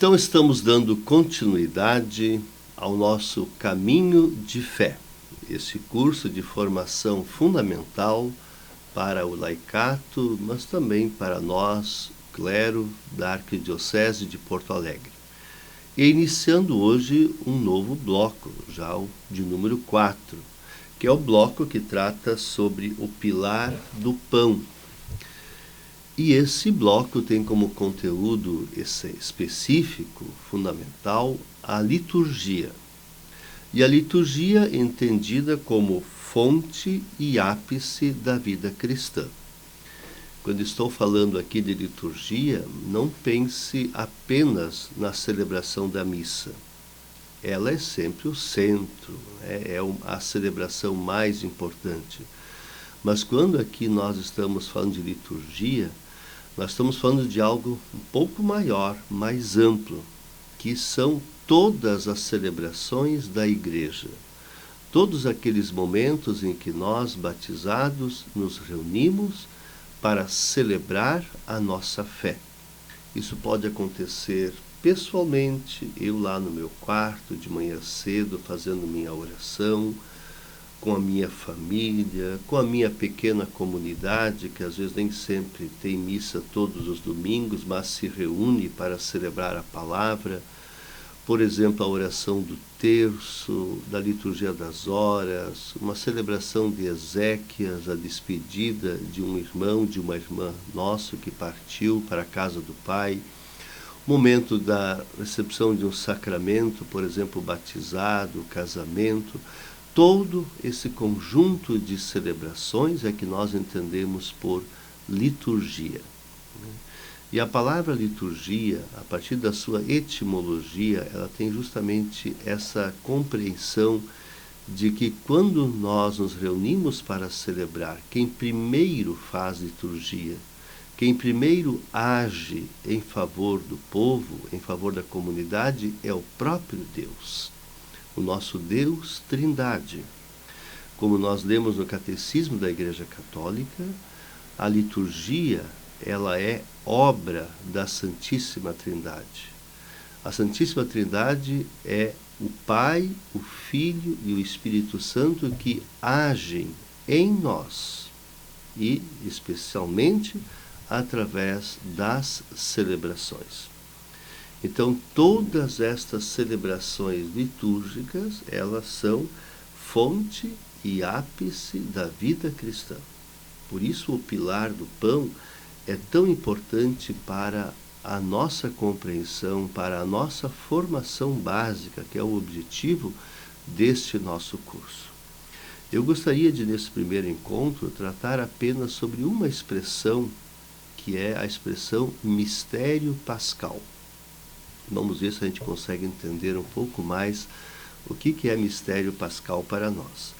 Então estamos dando continuidade ao nosso caminho de fé, esse curso de formação fundamental para o laicato, mas também para nós, clero da Arquidiocese de Porto Alegre. E iniciando hoje um novo bloco, já o de número 4, que é o bloco que trata sobre o pilar do pão. E esse bloco tem como conteúdo específico, fundamental, a liturgia. E a liturgia entendida como fonte e ápice da vida cristã. Quando estou falando aqui de liturgia, não pense apenas na celebração da missa. Ela é sempre o centro, é a celebração mais importante. Mas quando aqui nós estamos falando de liturgia, nós estamos falando de algo um pouco maior, mais amplo, que são todas as celebrações da Igreja. Todos aqueles momentos em que nós, batizados, nos reunimos para celebrar a nossa fé. Isso pode acontecer pessoalmente, eu lá no meu quarto, de manhã cedo, fazendo minha oração, com a minha família, com a minha pequena comunidade, que às vezes nem sempre tem missa todos os domingos, mas se reúne para celebrar a palavra. Por exemplo, a oração do terço, da liturgia das horas, uma celebração de Ezequias, a despedida de um irmão, de uma irmã nosso que partiu para a casa do Pai. Momento da recepção de um sacramento, por exemplo, o batizado, o casamento. Todo esse conjunto de celebrações é que nós entendemos por liturgia. E a palavra liturgia, a partir da sua etimologia, ela tem justamente essa compreensão de que quando nós nos reunimos para celebrar, quem primeiro faz liturgia, quem primeiro age em favor do povo, em favor da comunidade, é o próprio Deus. O nosso Deus Trindade. Como nós lemos no Catecismo da Igreja Católica, a liturgia, ela é obra da Santíssima Trindade. A Santíssima Trindade é o Pai, o Filho e o Espírito Santo que agem em nós e, especialmente, através das celebrações. Então, todas estas celebrações litúrgicas, elas são fonte e ápice da vida cristã. Por isso, o pilar do pão é tão importante para a nossa compreensão, para a nossa formação básica, que é o objetivo deste nosso curso. Eu gostaria de, nesse primeiro encontro, tratar apenas sobre uma expressão, que é a expressão mistério pascal. Vamos ver se a gente consegue entender um pouco mais o que é mistério pascal para nós.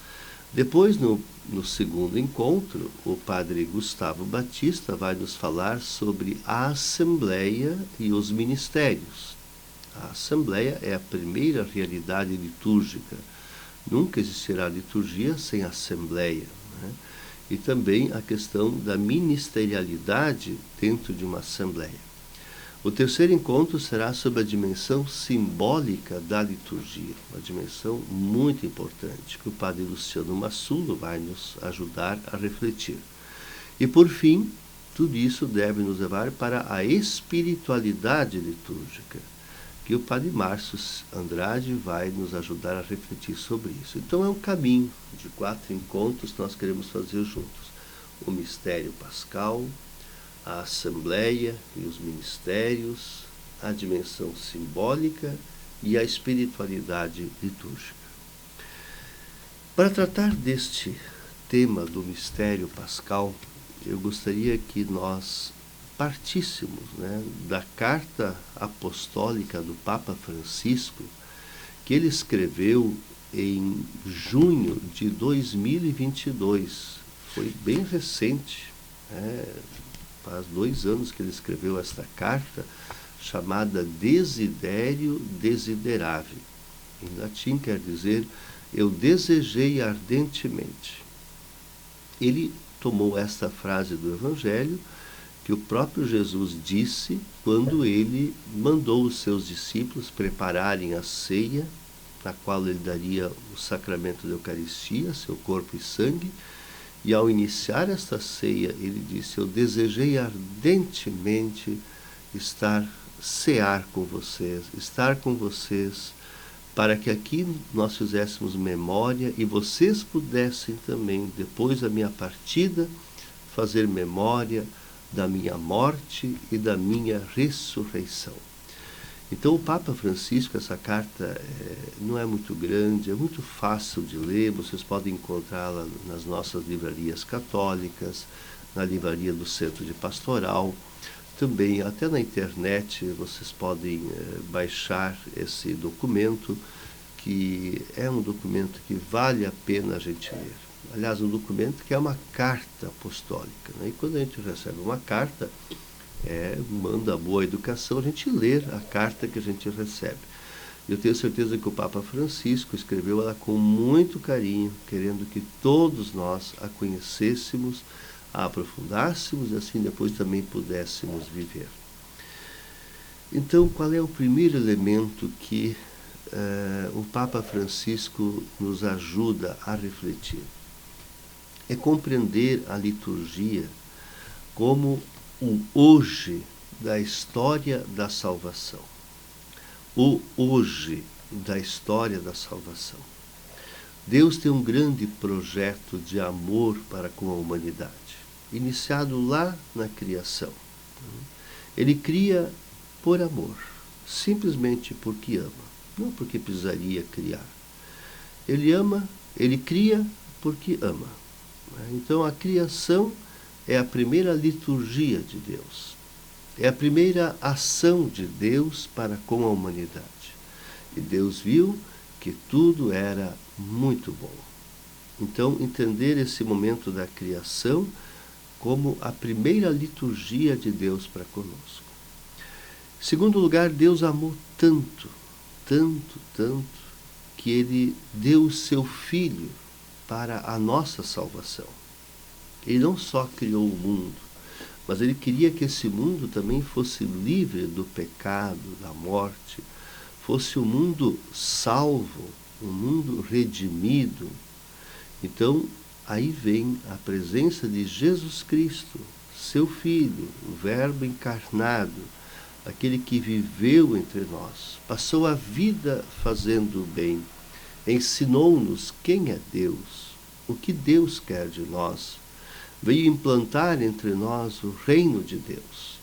Depois, no segundo encontro, o padre Gustavo Batista vai nos falar sobre a Assembleia e os ministérios. A Assembleia é a primeira realidade litúrgica. Nunca existirá liturgia sem Assembleia, né? E também a questão da ministerialidade dentro de uma Assembleia. O terceiro encontro será sobre a dimensão simbólica da liturgia, uma dimensão muito importante, que o padre Luciano Massulo vai nos ajudar a refletir. E, por fim, tudo isso deve nos levar para a espiritualidade litúrgica, que o padre Márcio Andrade vai nos ajudar a refletir sobre isso. Então é um caminho de 4 encontros que nós queremos fazer juntos. O mistério pascal, a Assembleia e os ministérios, a dimensão simbólica e a espiritualidade litúrgica. Para tratar deste tema do mistério pascal, eu gostaria que nós partíssemos, da carta apostólica do Papa Francisco, que ele escreveu em junho de 2022. Foi bem recente, faz 2 anos que ele escreveu esta carta, chamada Desiderio Desiderave. Em latim quer dizer, eu desejei ardentemente. Ele tomou esta frase do Evangelho que o próprio Jesus disse quando ele mandou os seus discípulos prepararem a ceia, na qual ele daria o sacramento da Eucaristia, seu corpo e sangue. E ao iniciar esta ceia, ele disse: eu desejei ardentemente cear com vocês, estar com vocês, para que aqui nós fizéssemos memória e vocês pudessem também, depois da minha partida, fazer memória da minha morte e da minha ressurreição. Então o Papa Francisco, essa carta não é muito grande, é muito fácil de ler, vocês podem encontrá-la nas nossas livrarias católicas, na livraria do Centro de Pastoral, também até na internet vocês podem baixar esse documento, que é um documento que vale a pena a gente ler. Aliás, um documento que é uma carta apostólica, né? E quando a gente recebe uma carta, manda boa educação a gente ler a carta que a gente recebe. Eu tenho certeza que o Papa Francisco escreveu ela com muito carinho, querendo que todos nós a conhecêssemos, a aprofundássemos e assim depois também pudéssemos viver. Então, qual é o primeiro elemento que o Papa Francisco nos ajuda a refletir? É compreender a liturgia como o hoje da história da salvação. O hoje da história da salvação. Deus tem um grande projeto de amor para com a humanidade, iniciado lá na criação. Ele cria por amor, simplesmente porque ama, não porque precisaria criar. Ele cria porque ama. Então a criação é a primeira liturgia de Deus. É a primeira ação de Deus para com a humanidade. E Deus viu que tudo era muito bom. Então, entender esse momento da criação como a primeira liturgia de Deus para conosco. Em segundo lugar, Deus amou tanto, tanto, tanto, que Ele deu o seu Filho para a nossa salvação. Ele não só criou o mundo, mas ele queria que esse mundo também fosse livre do pecado, da morte, fosse um mundo salvo, um mundo redimido. Então, aí vem a presença de Jesus Cristo, seu Filho, o Verbo encarnado, aquele que viveu entre nós, passou a vida fazendo o bem, ensinou-nos quem é Deus, o que Deus quer de nós, veio implantar entre nós o reino de Deus.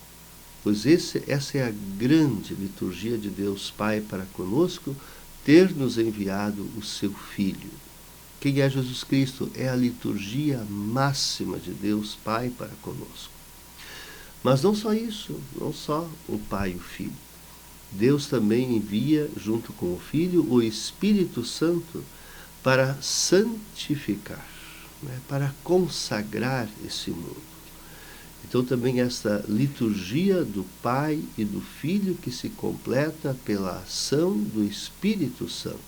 Pois essa é a grande liturgia de Deus Pai para conosco, ter nos enviado o seu Filho. Quem é Jesus Cristo? É a liturgia máxima de Deus Pai para conosco. Mas não só isso, não só o Pai e o Filho. Deus também envia, junto com o Filho, o Espírito Santo para santificar, para consagrar esse mundo. Então também esta liturgia do Pai e do Filho que se completa pela ação do Espírito Santo,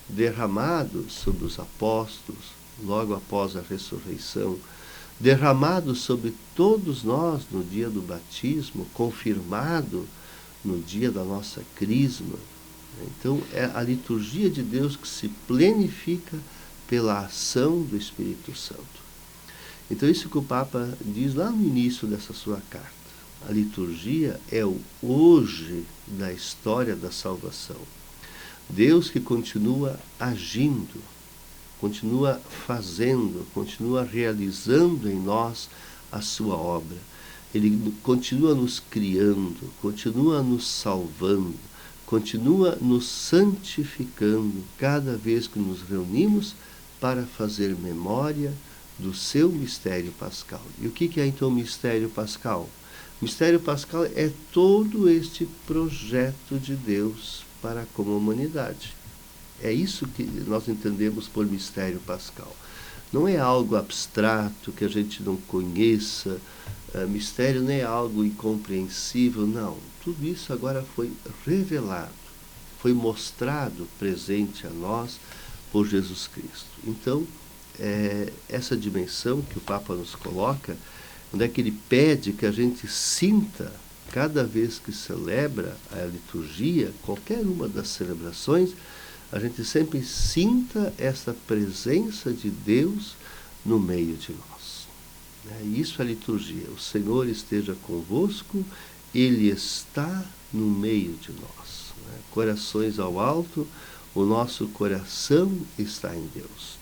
derramado sobre os apóstolos, logo após a ressurreição, derramado sobre todos nós no dia do batismo, confirmado no dia da nossa crisma. Então é a liturgia de Deus que se plenifica pela ação do Espírito Santo. Então isso que o Papa diz lá no início dessa sua carta. A liturgia é o hoje da história da salvação. Deus que continua agindo, continua fazendo, continua realizando em nós a sua obra. Ele continua nos criando, continua nos salvando, continua nos santificando cada vez que nos reunimos para fazer memória do seu mistério pascal. E o que é então o mistério pascal? O mistério pascal é todo este projeto de Deus para com a humanidade. É isso que nós entendemos por mistério pascal. Não é algo abstrato que a gente não conheça, mistério não é algo incompreensível, não. Tudo isso agora foi revelado, foi mostrado presente a nós por Jesus Cristo. Então, essa dimensão que o Papa nos coloca onde é que ele pede que a gente sinta, cada vez que celebra a liturgia, qualquer uma das celebrações, a gente sempre sinta essa presença de Deus no meio de nós. Isso é a liturgia. O Senhor esteja convosco, Ele está no meio de nós. Corações ao alto, o nosso coração está em Deus.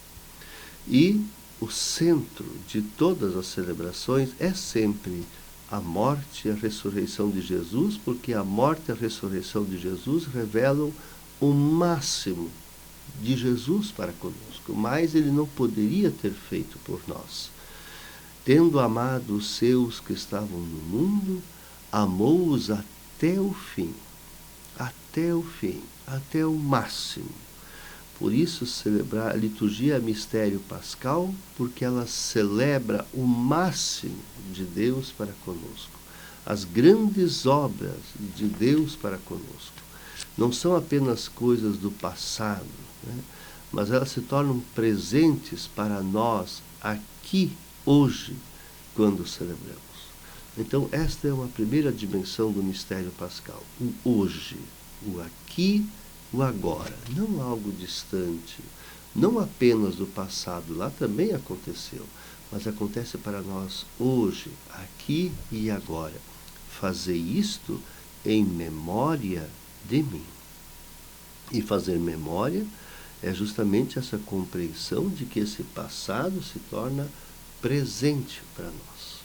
E o centro de todas as celebrações é sempre a morte e a ressurreição de Jesus, porque a morte e a ressurreição de Jesus revelam o máximo de Jesus para conosco, mas ele não poderia ter feito por nós. Tendo amado os seus que estavam no mundo, amou-os até o fim, até o máximo. Por isso, celebrar a liturgia é mistério pascal, porque ela celebra o máximo de Deus para conosco, as grandes obras de Deus para conosco. Não são apenas coisas do passado, mas elas se tornam presentes para nós aqui, hoje, quando celebramos. Então, esta é uma primeira dimensão do mistério pascal, o hoje, o aqui, o agora, não algo distante, não apenas do passado, lá também aconteceu, mas acontece para nós hoje, aqui e agora. Fazer isto em memória de mim. E fazer memória é justamente essa compreensão de que esse passado se torna presente para nós.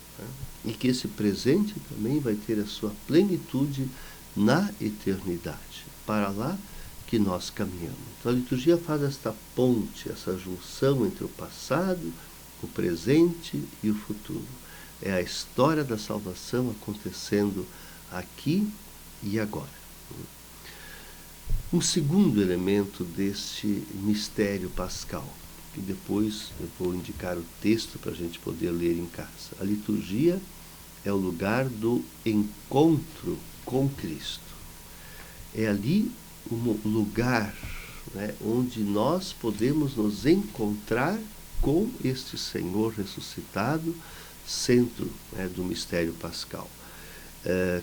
E que esse presente também vai ter a sua plenitude na eternidade. Para lá que nós caminhamos. Então a liturgia faz esta ponte, essa junção entre o passado, o presente e o futuro. É a história da salvação acontecendo aqui e agora. Um segundo elemento deste mistério pascal, que depois eu vou indicar o texto para a gente poder ler em casa. A liturgia é o lugar do encontro com Cristo. É ali um lugar, onde nós podemos nos encontrar com este Senhor ressuscitado, centro do mistério pascal.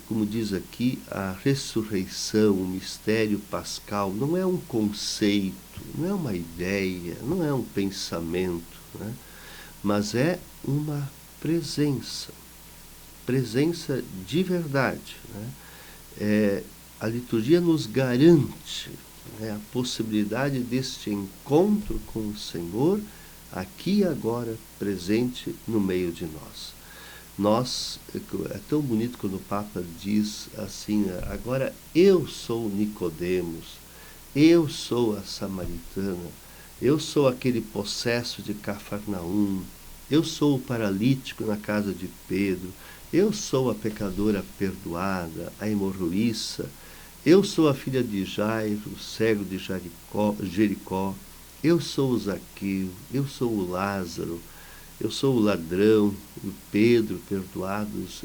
Como diz aqui, a ressurreição, o mistério pascal, não é um conceito, não é uma ideia, não é um pensamento, mas é uma presença de verdade. A liturgia nos garante a possibilidade deste encontro com o Senhor, aqui e agora, presente no meio de nós. É tão bonito quando o Papa diz assim, agora eu sou Nicodemos, eu sou a samaritana, eu sou aquele possesso de Cafarnaum, eu sou o paralítico na casa de Pedro, eu sou a pecadora perdoada, a hemorroíça, eu sou a filha de Jairo, o cego de Jericó, eu sou o Zaqueu, eu sou o Lázaro, eu sou o ladrão, o Pedro, perdoados.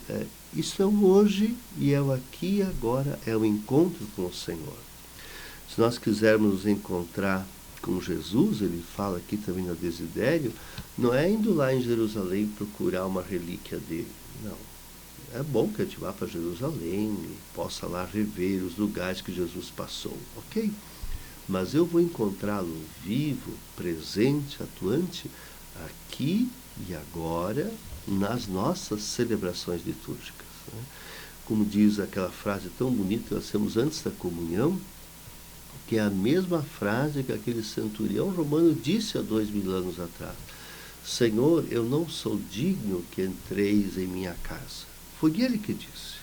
Isso é o hoje e é o aqui e agora, é o encontro com o Senhor. Se nós quisermos nos encontrar com Jesus, ele fala aqui também no Desidério, não é indo lá em Jerusalém procurar uma relíquia dele, não. É bom que a gente vá para Jerusalém e possa lá rever os lugares que Jesus passou, ok? Mas eu vou encontrá-lo vivo, presente, atuante, aqui e agora, nas nossas celebrações litúrgicas. Como diz aquela frase tão bonita que nós temos antes da comunhão, que é a mesma frase que aquele centurião romano disse há 2000 anos atrás. Senhor, eu não sou digno que entreis em minha casa. Foi ele que disse.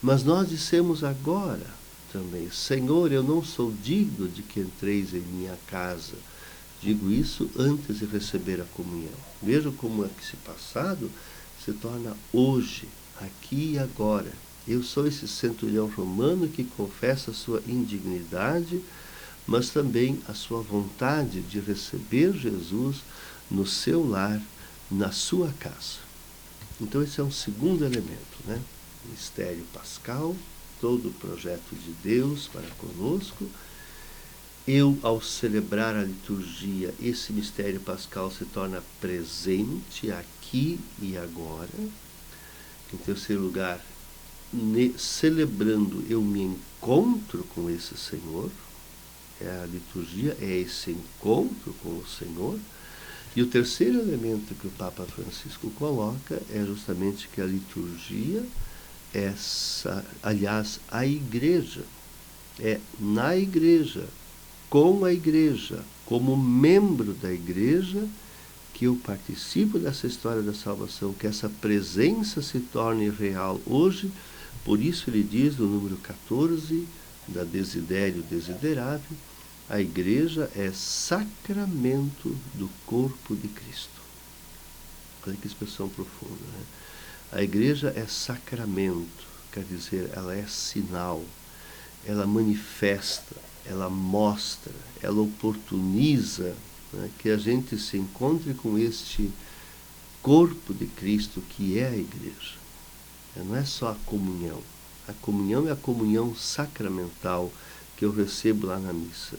Mas nós dissemos agora também, Senhor, eu não sou digno de que entreis em minha casa. Digo isso antes de receber a comunhão. Vejam como é que esse passado se torna hoje, aqui e agora. Eu sou esse centurião romano que confessa a sua indignidade, mas também a sua vontade de receber Jesus no seu lar, na sua casa. Então esse é um segundo elemento, Mistério pascal, todo o projeto de Deus para conosco. Eu, ao celebrar a liturgia, esse mistério pascal se torna presente aqui e agora. Em terceiro lugar, celebrando, eu me encontro com esse Senhor. A liturgia é esse encontro com o Senhor. E o terceiro elemento que o Papa Francisco coloca é justamente que a liturgia, aliás, a igreja, é na igreja, com a igreja, como membro da igreja, que eu participo dessa história da salvação, que essa presença se torne real hoje. Por isso ele diz no número 14 da Desidério Desiderável, a igreja é sacramento do corpo de Cristo. Olha que expressão profunda, né? A igreja é sacramento, quer dizer, ela é sinal, ela manifesta, ela mostra, ela oportuniza, né, que a gente se encontre com este corpo de Cristo que é a igreja. Não é só a comunhão é a comunhão sacramental que eu recebo lá na missa,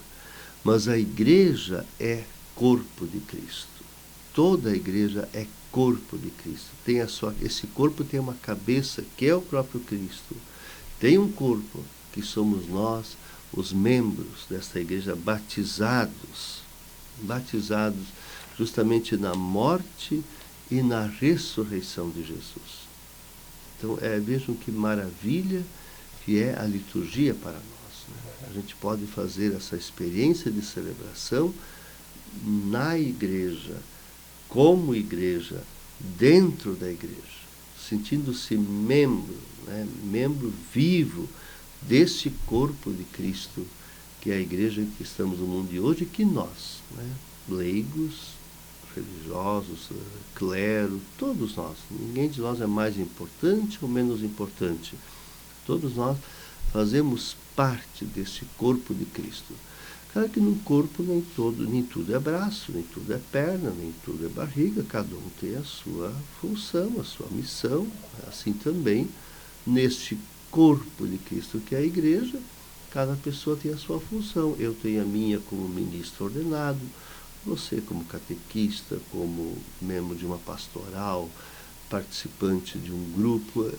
mas a igreja é corpo de Cristo. Toda a igreja é corpo de Cristo. Esse corpo tem uma cabeça que é o próprio Cristo. Tem um corpo que somos nós, os membros desta igreja, batizados justamente na morte e na ressurreição de Jesus. Então, vejam que maravilha que é a liturgia para nós, né? A gente pode fazer essa experiência de celebração na igreja, como igreja, dentro da igreja, sentindo-se membro, né? Membro vivo desse corpo de Cristo, que é a igreja em que estamos no mundo de hoje, e que nós, né? Leigos, religiosos, clero, todos nós, ninguém de nós é mais importante ou menos importante, todos nós fazemos parte desse corpo de Cristo. Claro que no corpo nem tudo é braço, nem tudo é perna, nem tudo é barriga, cada um tem a sua função, a sua missão. Assim também, neste corpo de Cristo que é a igreja, cada pessoa tem a sua função. Eu tenho a minha como ministro ordenado, você como catequista, como membro de uma pastoral, participante de um grupo.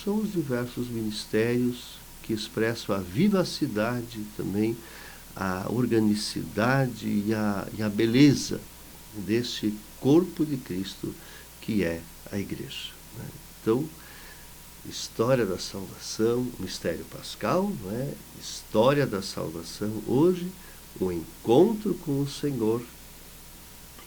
São os diversos ministérios que expressam a vivacidade também, a organicidade e a beleza desse corpo de Cristo que é a igreja, né? Então, história da salvação, mistério pascal, não é? História da salvação hoje, o encontro com o Senhor,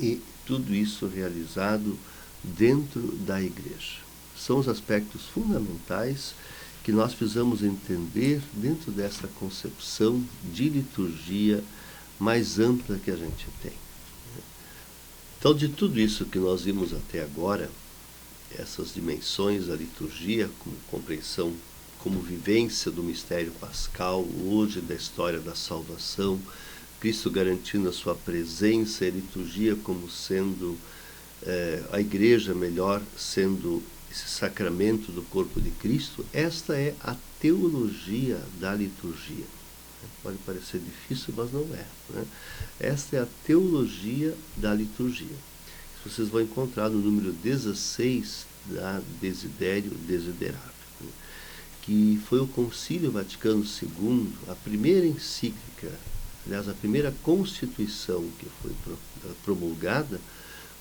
e tudo isso realizado dentro da igreja. São os aspectos fundamentais que nós precisamos entender dentro dessa concepção de liturgia mais ampla que a gente tem. Então, de tudo isso que nós vimos até agora, essas dimensões da liturgia, como compreensão, como vivência do mistério pascal, hoje da história da salvação, Cristo garantindo a sua presença, e a liturgia como sendo a igreja, melhor, sendo esse sacramento do corpo de Cristo. Esta é a teologia da liturgia. Pode parecer difícil, mas não é, né? Esta é a teologia da liturgia. Vocês vão encontrar no número 16 da Desidério Desiderável, né? Que foi o Concílio Vaticano II, a primeira encíclica, aliás, a primeira Constituição que foi promulgada,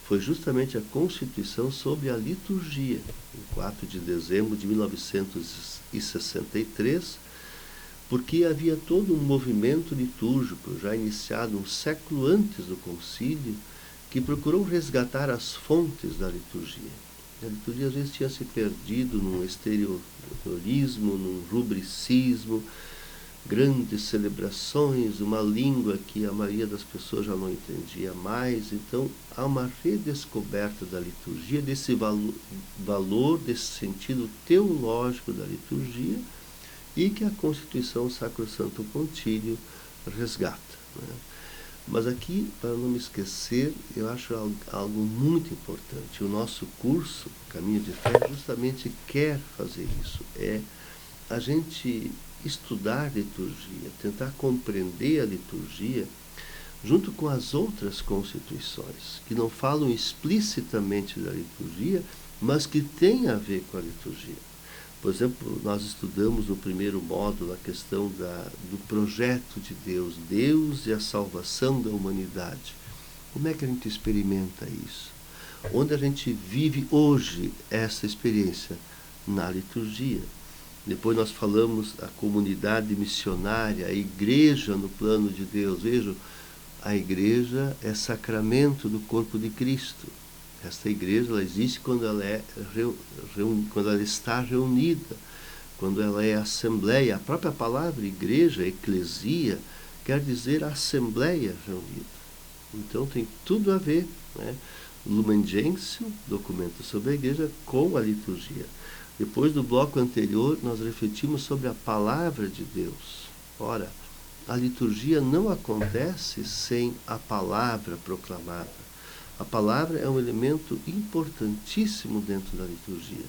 foi justamente a Constituição sobre a liturgia, em 4 de dezembro de 1963, porque havia todo um movimento litúrgico, já iniciado um século antes do concílio, que procurou resgatar as fontes da liturgia. A liturgia às vezes tinha se perdido num exteriorismo, num rubricismo, grandes celebrações, uma língua que a maioria das pessoas já não entendia mais. Então, há uma redescoberta da liturgia, desse valor, desse sentido teológico da liturgia, e que a Constituição Sacrosanto Concílio resgata, né? Mas aqui, para não me esquecer, eu acho algo muito importante. O nosso curso, Caminho de Fé, justamente quer fazer isso. É a gente estudar liturgia, tentar compreender a liturgia junto com as outras constituições, que não falam explicitamente da liturgia, mas que tem a ver com a liturgia. Por exemplo, nós estudamos no primeiro módulo a questão do projeto de Deus, Deus e a salvação da humanidade. Como é que a gente experimenta isso? Onde a gente vive hoje essa experiência? Na liturgia. Depois nós falamos a comunidade missionária, a igreja no plano de Deus. Vejam, a igreja é sacramento do corpo de Cristo. Esta igreja ela existe quando quando ela está reunida, quando ela é assembleia. A própria palavra igreja, eclesia, quer dizer assembleia reunida. Então tem tudo a ver, né? Lumen Gentium, documento sobre a igreja, com a liturgia. Depois do bloco anterior, nós refletimos sobre a palavra de Deus. Ora, a liturgia não acontece sem a palavra proclamada. A palavra é um elemento importantíssimo dentro da liturgia.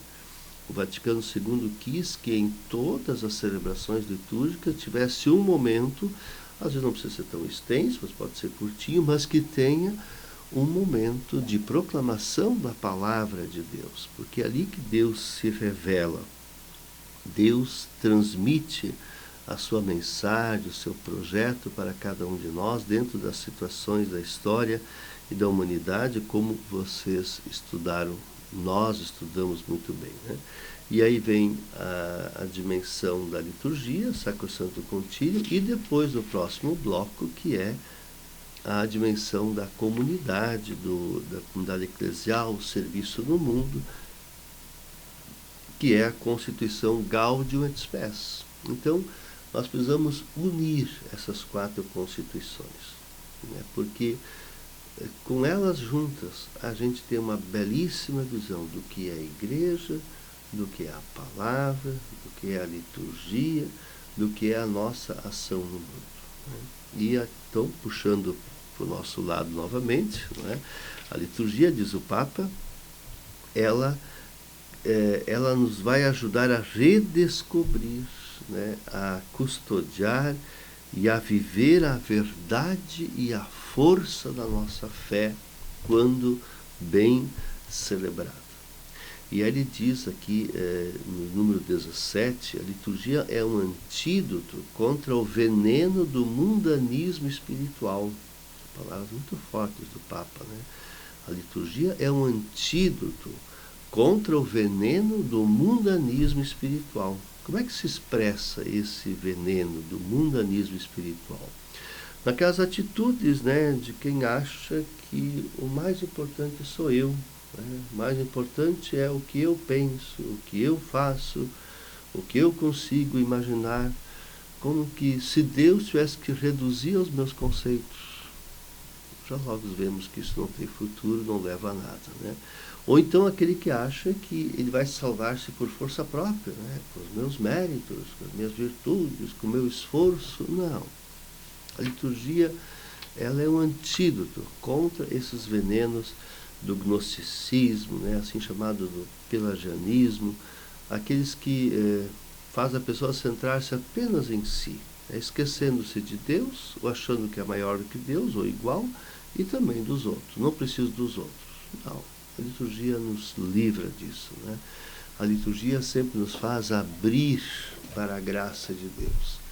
O Vaticano II quis que em todas as celebrações litúrgicas tivesse um momento, às vezes não precisa ser tão extenso, mas pode ser curtinho, mas que tenha um momento de proclamação da palavra de Deus, porque é ali que Deus se revela. Deus transmite a sua mensagem, o seu projeto para cada um de nós, dentro das situações da história e da humanidade, como vocês estudaram, nós estudamos muito bem, né? E aí vem a dimensão da liturgia, Sacrosanto Concílio, e depois no próximo bloco, que é a dimensão da comunidade, da comunidade eclesial, o serviço no mundo, que é a Constituição Gaudium et Spes. Então, nós precisamos unir essas 4 constituições, né? Porque com elas juntas a gente tem uma belíssima visão do que é a igreja, do que é a palavra, do que é a liturgia, do que é a nossa ação no mundo, né? E então, puxando para o nosso lado novamente, né? A liturgia, diz o Papa, ela nos vai ajudar a redescobrir, né? A custodiar e a viver a verdade e a força da nossa fé quando bem celebrada. E aí ele diz aqui, no número 17, a liturgia é um antídoto contra o veneno do mundanismo espiritual. Palavras muito fortes do Papa, né? A liturgia é um antídoto contra o veneno do mundanismo espiritual. Como é que se expressa esse veneno do mundanismo espiritual? Naquelas atitudes, né, de quem acha que o mais importante sou eu, né? O mais importante é o que eu penso, o que eu faço, o que eu consigo imaginar, como que se Deus tivesse que reduzir aos meus conceitos. Já logo vemos que isso não tem futuro, não leva a nada, né? Ou então aquele que acha que ele vai salvar-se por força própria, né? Com os meus méritos, com as minhas virtudes, com o meu esforço. Não. A liturgia, ela é um antídoto contra esses venenos do gnosticismo, né? Assim chamado do pelagianismo, aqueles que fazem a pessoa centrar-se apenas em si, esquecendo-se de Deus, ou achando que é maior do que Deus, ou igual, e também dos outros. Não preciso dos outros. Não. A liturgia nos livra disso, né? A liturgia sempre nos faz abrir para a graça de Deus.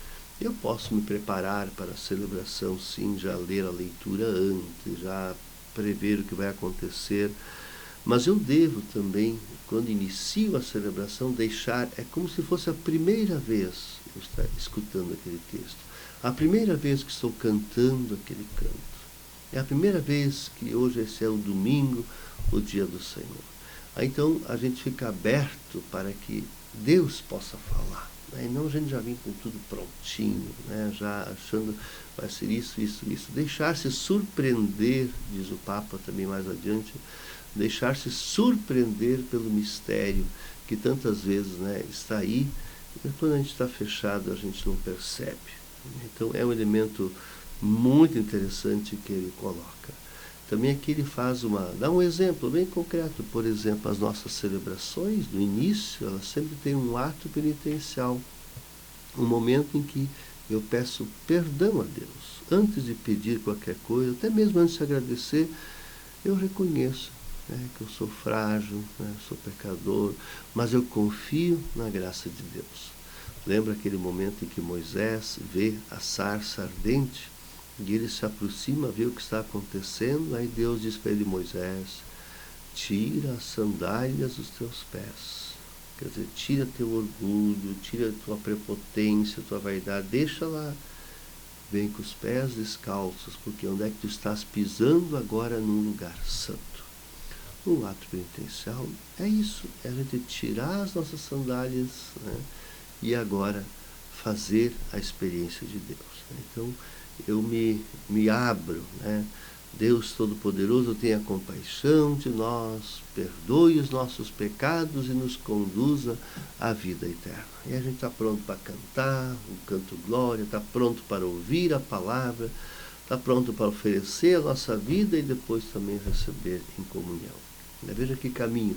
Eu posso me preparar para a celebração, sim, já ler a leitura antes, já prever o que vai acontecer, mas eu devo também, quando inicio a celebração, deixar, é como se fosse a primeira vez que eu estou escutando aquele texto, a primeira vez que estou cantando aquele canto. É a primeira vez que hoje esse é o domingo, o dia do Senhor. Aí, então a gente fica aberto para que Deus possa falar, né? E não a gente já vem com tudo prontinho, né? Já achando vai ser isso, isso, isso. Deixar-se surpreender, diz o Papa também mais adiante, deixar-se surpreender pelo mistério que tantas vezes, né, está aí, e quando a gente está fechado a gente não percebe. Então é um elemento muito interessante que ele coloca. Também aqui ele dá um exemplo bem concreto. Por exemplo, as nossas celebrações, no início, elas sempre têm um ato penitencial. Um momento em que eu peço perdão a Deus. Antes de pedir qualquer coisa, até mesmo antes de agradecer, eu reconheço. né, que eu sou frágil, né, sou pecador, mas eu confio na graça de Deus. Lembra aquele momento em que Moisés vê a sarça ardente e ele se aproxima, vê o que está acontecendo, aí Deus diz para ele: Moisés, tira as sandálias dos teus pés. Quer dizer, tira teu orgulho, tira tua prepotência, tua vaidade, deixa lá. Vem com os pés descalços, porque onde é que tu estás pisando agora num lugar santo? Um ato penitencial é isso, é a gente tirar as nossas sandálias, né, e agora fazer a experiência de Deus. Né? Então, eu me abro, né? Deus Todo-Poderoso tenha compaixão de nós, perdoe os nossos pecados e nos conduza à vida eterna. E a gente está pronto para cantar o canto glória, está pronto para ouvir a palavra, está pronto para oferecer a nossa vida e depois também receber em comunhão. Veja que caminho.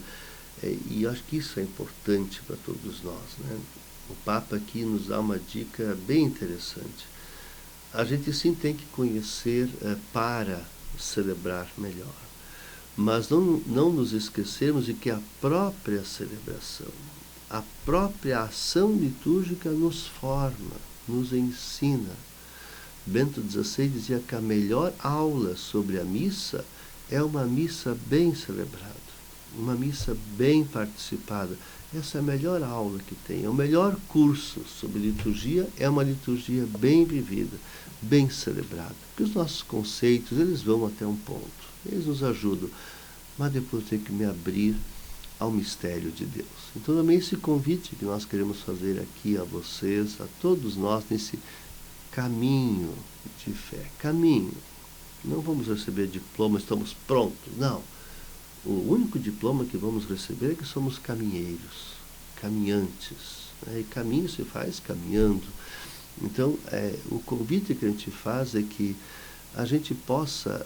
E eu acho que isso é importante para todos nós, né? O Papa aqui nos dá uma dica bem interessante. A gente sim tem que conhecer para celebrar melhor, mas não nos esquecermos de que a própria celebração, a própria ação litúrgica nos forma, nos ensina. Bento XVI dizia que a melhor aula sobre a missa é uma missa bem celebrada, uma missa bem participada. Essa é a melhor aula que tem. O melhor curso sobre liturgia é uma liturgia bem vivida, bem celebrada. Porque os nossos conceitos, eles vão até um ponto. Eles nos ajudam. Mas depois tem que me abrir ao mistério de Deus. Então também esse convite que nós queremos fazer aqui a vocês, a todos nós, nesse caminho de fé. Caminho. Não vamos receber diploma, estamos prontos. Não. O único diploma que vamos receber é que somos caminheiros, caminhantes. Né? E caminho se faz caminhando. Então, o convite que a gente faz é que a gente possa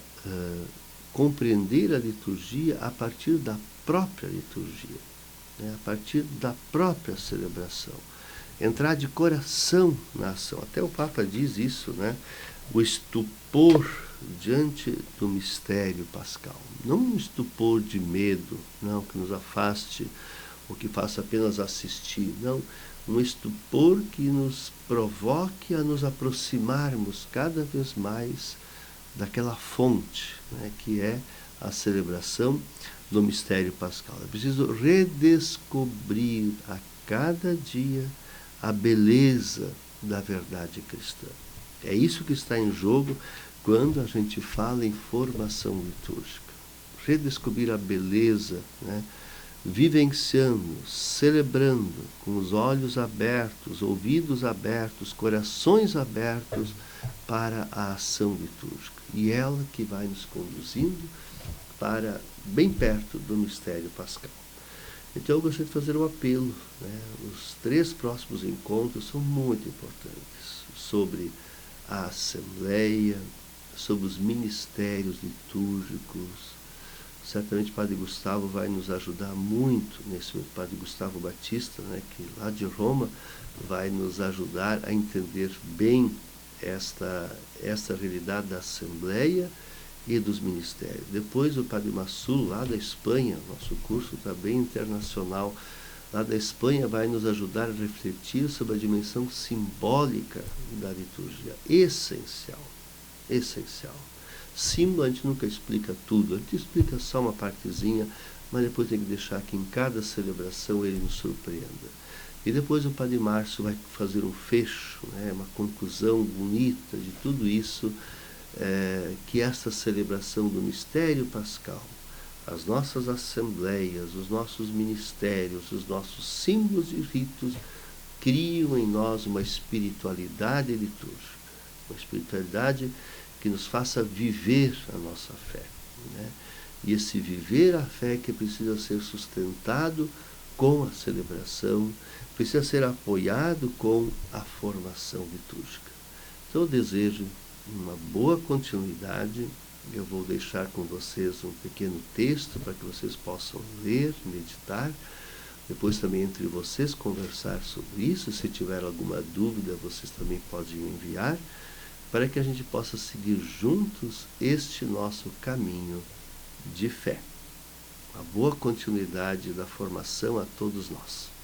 compreender a liturgia a partir da própria liturgia, né? A partir da própria celebração. Entrar de coração na ação. Até o Papa diz isso, né? O estupor diante do mistério pascal. Não um estupor de medo, não, que nos afaste, ou que faça apenas assistir, não. Um estupor que nos provoque a nos aproximarmos cada vez mais daquela fonte, né, que é a celebração do mistério pascal. É preciso redescobrir a cada dia a beleza da verdade cristã. É isso que está em jogo quando a gente fala em formação litúrgica. Redescobrir a beleza, né? Vivenciando, celebrando, com os olhos abertos, ouvidos abertos, corações abertos para a ação litúrgica. E ela que vai nos conduzindo para bem perto do mistério pascal. Então eu gostaria de fazer um apelo, né? Os 3 próximos encontros são muito importantes, sobre a Assembleia, sobre os ministérios litúrgicos. Certamente o Padre Gustavo vai nos ajudar muito nesse momento. O Padre Gustavo Batista, né, que lá de Roma, vai nos ajudar a entender bem esta realidade da Assembleia e dos ministérios. Depois o Padre Massulo, lá da Espanha, nosso curso está bem internacional, lá da Espanha, vai nos ajudar a refletir sobre a dimensão simbólica da liturgia. Essencial. Essencial. Símbolo a gente nunca explica tudo, a gente explica só uma partezinha, mas depois tem que deixar que em cada celebração ele nos surpreenda. E depois o Padre Márcio vai fazer um fecho, né, uma conclusão bonita de tudo isso, que esta celebração do mistério pascal, as nossas assembleias, os nossos ministérios, os nossos símbolos e ritos criam em nós uma espiritualidade litúrgica, uma espiritualidade que nos faça viver a nossa fé, né? E esse viver a fé que precisa ser sustentado com a celebração, precisa ser apoiado com a formação litúrgica. Então eu desejo uma boa continuidade. Eu vou deixar com vocês um pequeno texto para que vocês possam ler, meditar. Depois também entre vocês conversar sobre isso. Se tiver alguma dúvida, vocês também podem enviar, para que a gente possa seguir juntos este nosso caminho de fé. Uma boa continuidade da formação a todos nós.